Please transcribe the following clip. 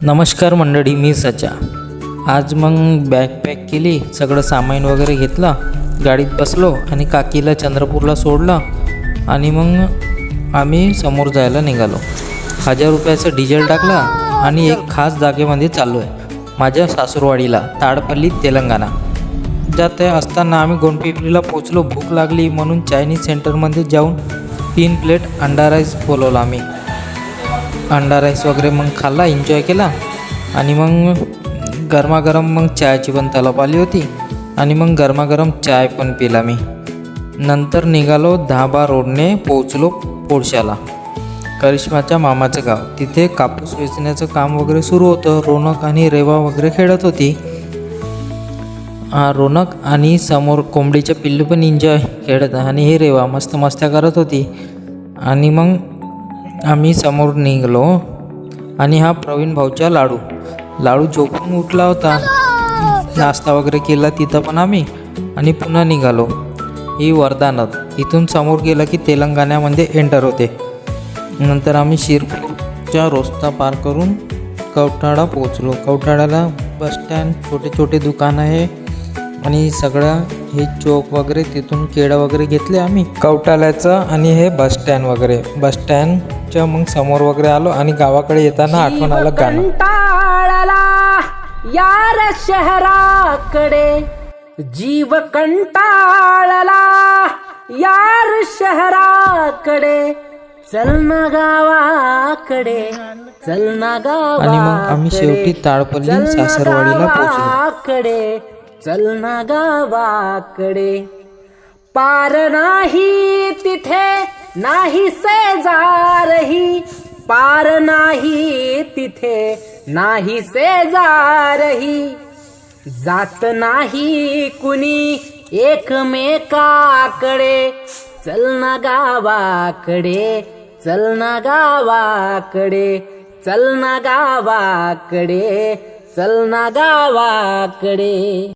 नमस्कार मंडळी, मी सचा. आज मग बॅग पॅक केली, सगळं सामान वगैरे घेतलं, गाडीत बसलो आणि काकीला चंद्रपूरला सोडलं आणि मग आम्ही समोर जायला निघालो. 1000 रुपयाचं डिझेल टाकला आणि एक खास जागेमध्ये चाललो आहे, माझ्या सासूरवाडीला, ताडपल्ली, तेलंगणा. जात असताना आम्ही गोंडपिंपरीला पोचलो. भूक लागली म्हणून चायनीज सेंटरमध्ये जाऊन 3 प्लेट अंडा राईस बोलवला आम्ही. अंडा राईस वगैरे मग खाल्ला, एन्जॉय केला आणि मग गरमागरम मग चायची पण तलप आली होती आणि मग गरमागरम चाय पण पिला मी. नंतर निघालो धाबा रोडने, पोचलो पोळशाला, करिश्माच्या मामाचं गाव. तिथे कापूस वेचण्याचं काम वगैरे सुरू होतं. रोनक आणि रेवा वगैरे खेळत होती. रोनक आणि समोर कोंबडीच्या पिल्लू पण एन्जॉय खेळत आणि हे रेवा मस्त मस्त्या करत होती. आणि मग आम्ही समोर निघलो आणि हा प्रवीण भाऊचा लाडू झोपून उठला होता. नाश्ता वगैरे केला तिथं पण आम्ही आणि पुन्हा निघालो. ही वर्धा नद, इथून समोर गेलं की तेलंगणामध्ये एंटर होते. नंतर आम्ही शिरपूरच्या रस्ता पार करून कवठाळा पोचलो. कवठाळ्याला बसस्टँड, छोटे छोटे दुकान आहे आणि सगळं हे चौक वगैरे, तिथून केळं वगैरे घेतले आम्ही कवठाळ्याचं. आणि हे बसस्टँड वगैरे, बसस्टँडच्या मग समोर वगैरे आलो आणि गावाकडे येताना आठवण आलं गाणं. यार शहराकडे जीव कंटाळला, यार शहराकडे चल ना गावाकडे, चल ना गावाकडे. आणि मग आम्ही शेवटी ताडपल्ली सासरवाडीला पोहोचलो. चल ना गावाकडे. पार नाही तिथे नाही शेजारही, पार नाही तिथे नाही शेजारही, जात नाही कुणी एकमेकाकडे. चल ना गावाकडे, चल ना गावाकडे, चल ना गावाकडे, चल ना गावाकडे.